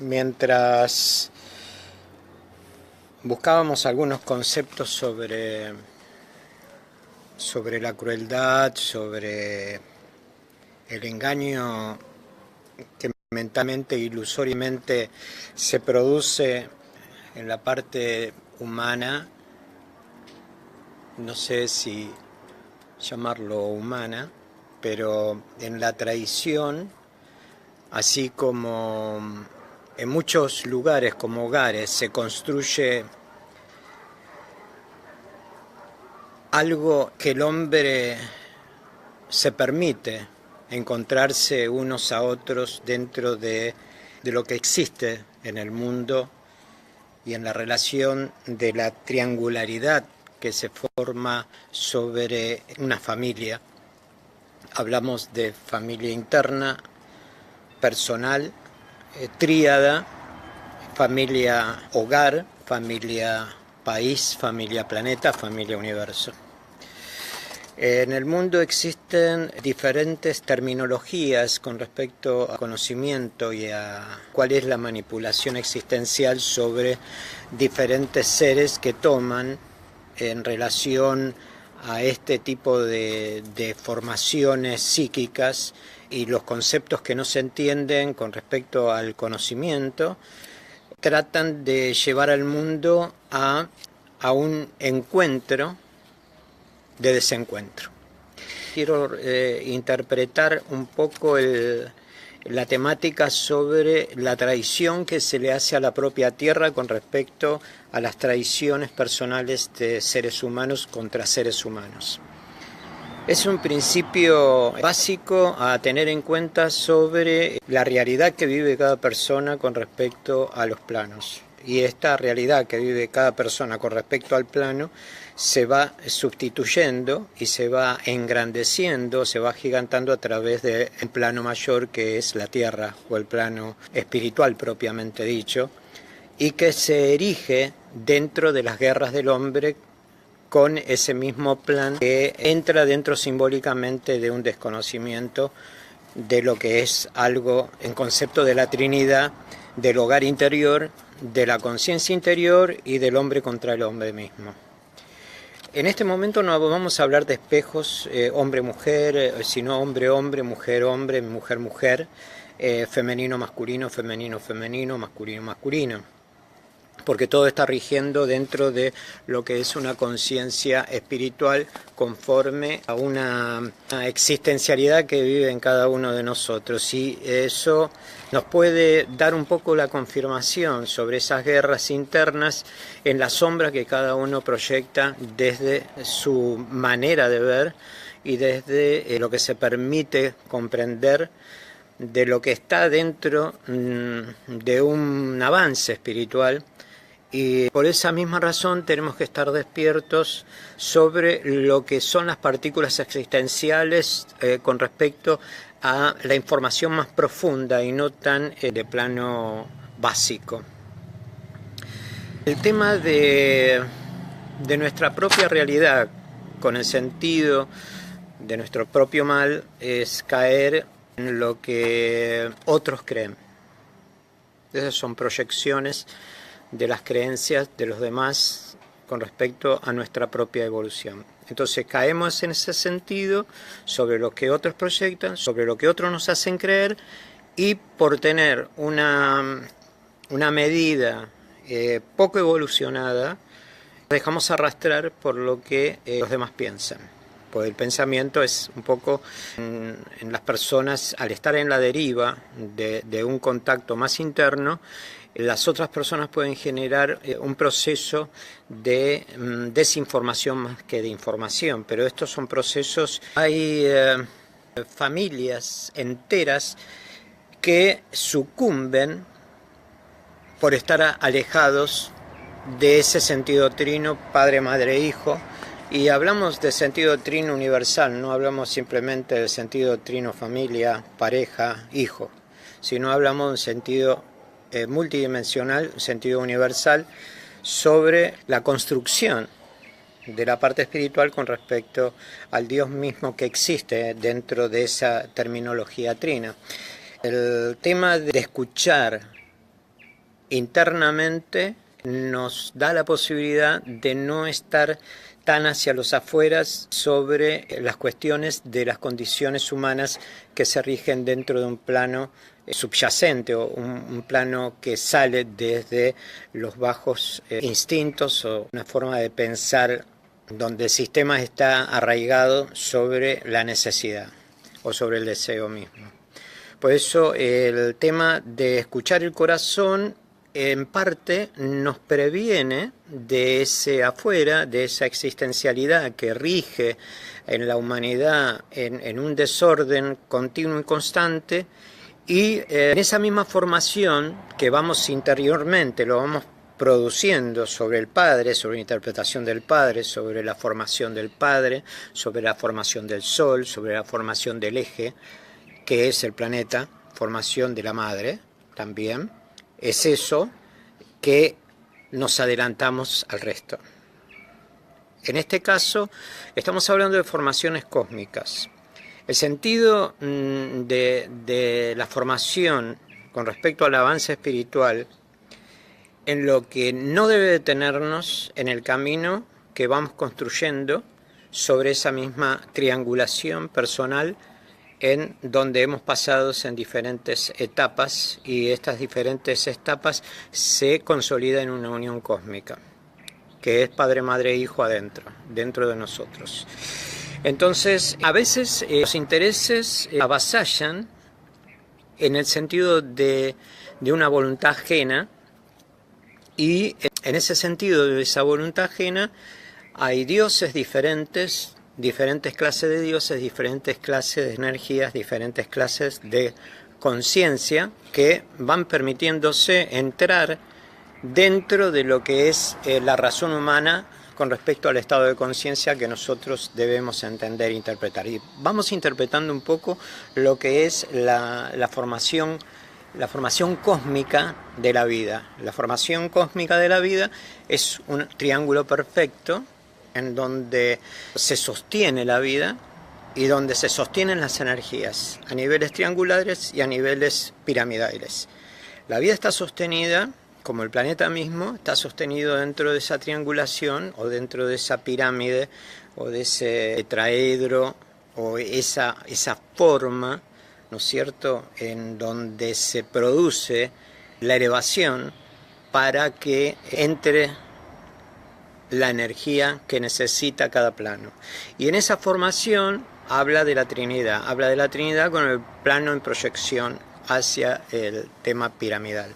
Mientras buscábamos algunos conceptos sobre la crueldad, sobre el engaño que mentalmente, ilusoriamente se produce en la parte humana, no sé si llamarlo humana, pero en la traición, así como en muchos lugares como hogares se construye algo que el hombre se permite encontrarse unos a otros dentro de lo que existe en el mundo y en la relación de la triangularidad que se forma sobre una familia. Hablamos de familia interna, personal, tríada, familia hogar, familia país, familia planeta, familia universo. En el mundo existen diferentes terminologías con respecto a conocimiento y a cuál es la manipulación existencial sobre diferentes seres que toman en relación a este tipo de formaciones psíquicas y los conceptos que no se entienden con respecto al conocimiento, tratan de llevar al mundo a un encuentro de desencuentro. Quiero interpretar un poco la temática sobre la traición que se le hace a la propia tierra con respecto a las traiciones personales de seres humanos contra seres humanos. Es un principio básico a tener en cuenta sobre la realidad que vive cada persona con respecto a los planos. Y esta realidad que vive cada persona con respecto al plano se va sustituyendo y se va engrandeciendo, se va agigantando a través del plano mayor que es la tierra o el plano espiritual propiamente dicho, y que se erige dentro de las guerras del hombre con ese mismo plan que entra dentro simbólicamente de un desconocimiento de lo que es algo en concepto de la Trinidad, del hogar interior, de la conciencia interior y del hombre contra el hombre mismo. En este momento no vamos a hablar de espejos hombre-mujer, sino hombre-hombre, mujer-hombre, mujer-mujer, femenino-masculino, femenino-femenino, masculino-masculino, porque todo está rigiendo dentro de lo que es una conciencia espiritual conforme a una existencialidad que vive en cada uno de nosotros, y eso nos puede dar un poco la confirmación sobre esas guerras internas en la sombra que cada uno proyecta desde su manera de ver y desde lo que se permite comprender de lo que está dentro de un avance espiritual. Y por esa misma razón tenemos que estar despiertos sobre lo que son las partículas existenciales con respecto a la información más profunda y no tan de plano básico. El tema de nuestra propia realidad con el sentido de nuestro propio mal es caer en lo que otros creen. Esas son proyecciones de las creencias de los demás con respecto a nuestra propia evolución. Entonces caemos en ese sentido sobre lo que otros proyectan, sobre lo que otros nos hacen creer, y por tener una medida poco evolucionada, dejamos arrastrar por lo que los demás piensan. Pues el pensamiento es un poco en las personas, al estar en la deriva de un contacto más interno, las otras personas pueden generar un proceso de desinformación más que de información, pero estos son procesos, hay familias enteras que sucumben por estar alejados de ese sentido trino, padre, madre, hijo. Y hablamos de sentido trino universal, no hablamos simplemente del sentido trino familia, pareja, hijo, sino hablamos de un sentido multidimensional, un sentido universal, sobre la construcción de la parte espiritual con respecto al Dios mismo que existe dentro de esa terminología trina. El tema de escuchar internamente nos da la posibilidad de no estar tan hacia los afueras sobre las cuestiones de las condiciones humanas que se rigen dentro de un plano subyacente o un plano que sale desde los bajos instintos o una forma de pensar donde el sistema está arraigado sobre la necesidad o sobre el deseo mismo. Por eso el tema de escuchar el corazón en parte nos previene de ese afuera, de esa existencialidad que rige en la humanidad en un desorden continuo y constante, y en esa misma formación que vamos interiormente, lo vamos produciendo sobre el Padre, sobre la interpretación del Padre, sobre la formación del Padre, sobre la formación del Sol, sobre la formación del eje, que es el planeta, formación de la Madre también. Es eso que nos adelantamos al resto. En este caso, estamos hablando de formaciones cósmicas. El sentido de la formación con respecto al avance espiritual, en lo que no debe detenernos en el camino que vamos construyendo sobre esa misma triangulación personal en donde hemos pasado en diferentes etapas, y estas diferentes etapas se consolidan en una unión cósmica, que es Padre, Madre e Hijo adentro, dentro de nosotros. Entonces, a veces los intereses avasallan en el sentido de una voluntad ajena, y en ese sentido de esa voluntad ajena hay dioses diferentes, diferentes clases de dioses, diferentes clases de energías, diferentes clases de conciencia que van permitiéndose entrar dentro de lo que es la razón humana con respecto al estado de conciencia que nosotros debemos entender e interpretar. Y vamos interpretando un poco lo que es la formación cósmica de la vida. La formación cósmica de la vida es un triángulo perfecto en donde se sostiene la vida y donde se sostienen las energías a niveles triangulares y a niveles piramidales. La vida está sostenida, como el planeta mismo, está sostenido dentro de esa triangulación o dentro de esa pirámide o de ese tetraedro o esa forma, ¿no es cierto?, en donde se produce la elevación para que entre la energía que necesita cada plano. Y en esa formación habla de la Trinidad con el plano en proyección hacia el tema piramidal.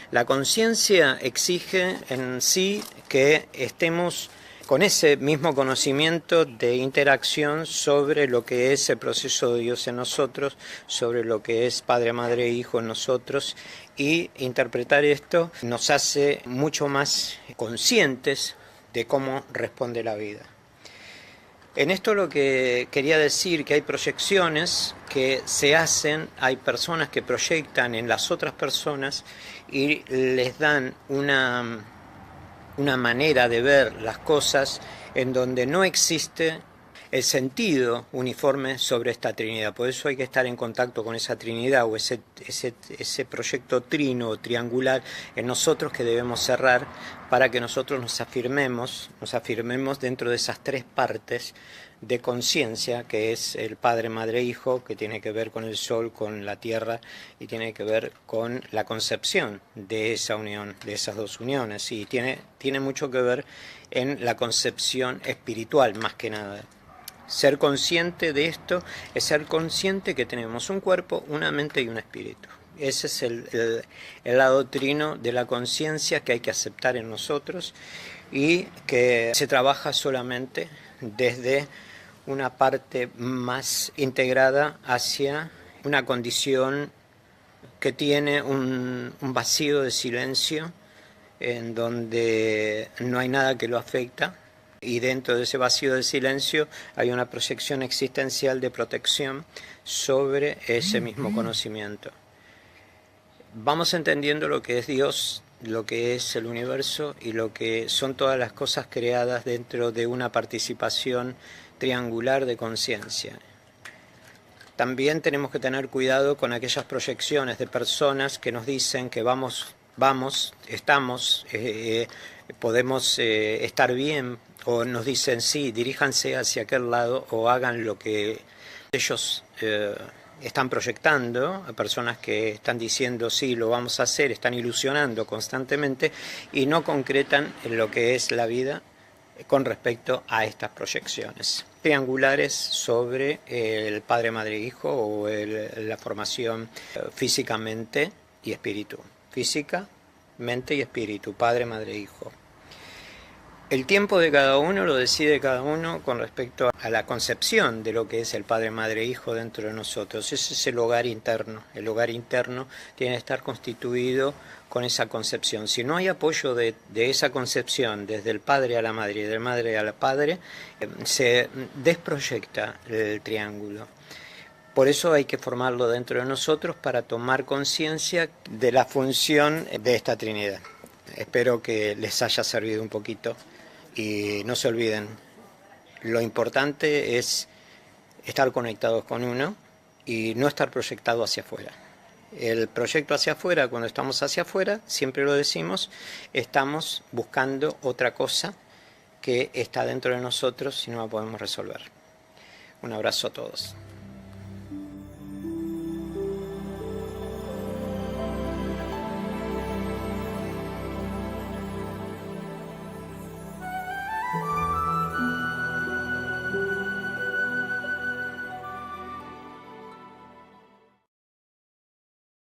La conciencia exige en sí que estemos con ese mismo conocimiento de interacción sobre lo que es el proceso de Dios en nosotros, sobre lo que es Padre, Madre e Hijo en nosotros, y interpretar esto nos hace mucho más conscientes de cómo responde la vida. En esto lo que quería decir que hay proyecciones que se hacen, hay personas que proyectan en las otras personas y les dan una manera de ver las cosas en donde no existe el sentido uniforme sobre esta Trinidad. Por eso hay que estar en contacto con esa Trinidad o ese proyecto trino o triangular en nosotros que debemos cerrar para que nosotros nos afirmemos dentro de esas tres partes de conciencia, que es el Padre, Madre, Hijo, que tiene que ver con el Sol, con la Tierra, y tiene que ver con la concepción de esa unión, de esas dos uniones, y tiene mucho que ver en la concepción espiritual más que nada. Ser consciente de esto es ser consciente que tenemos un cuerpo, una mente y un espíritu. Ese es el lado trino de la conciencia que hay que aceptar en nosotros y que se trabaja solamente desde una parte más integrada hacia una condición que tiene un vacío de silencio en donde no hay nada que lo afecta. Y dentro de ese vacío de silencio hay una proyección existencial de protección sobre ese mismo conocimiento. Vamos entendiendo lo que es Dios, lo que es el universo y lo que son todas las cosas creadas dentro de una participación triangular de conciencia. También tenemos que tener cuidado con aquellas proyecciones de personas que nos dicen que vamos vamos, estamos, podemos estar bien, o nos dicen sí, diríjanse hacia aquel lado o hagan lo que ellos están proyectando, a personas que están diciendo sí, lo vamos a hacer, están ilusionando constantemente y no concretan en lo que es la vida con respecto a estas proyecciones triangulares sobre el padre, madre, hijo o la formación físicamente y espíritu. Física, mente y espíritu, padre, madre, hijo. El tiempo de cada uno lo decide cada uno con respecto a la concepción de lo que es el padre, madre, hijo dentro de nosotros. Ese es el hogar interno. El hogar interno tiene que estar constituido con esa concepción. Si no hay apoyo de esa concepción desde el padre a la madre y del madre a la padre, se desproyecta el triángulo. Por eso hay que formarlo dentro de nosotros para tomar conciencia de la función de esta Trinidad. Espero que les haya servido un poquito y no se olviden, lo importante es estar conectados con uno y no estar proyectado hacia afuera. El proyecto hacia afuera, cuando estamos hacia afuera, siempre lo decimos, estamos buscando otra cosa que está dentro de nosotros y no la podemos resolver. Un abrazo a todos.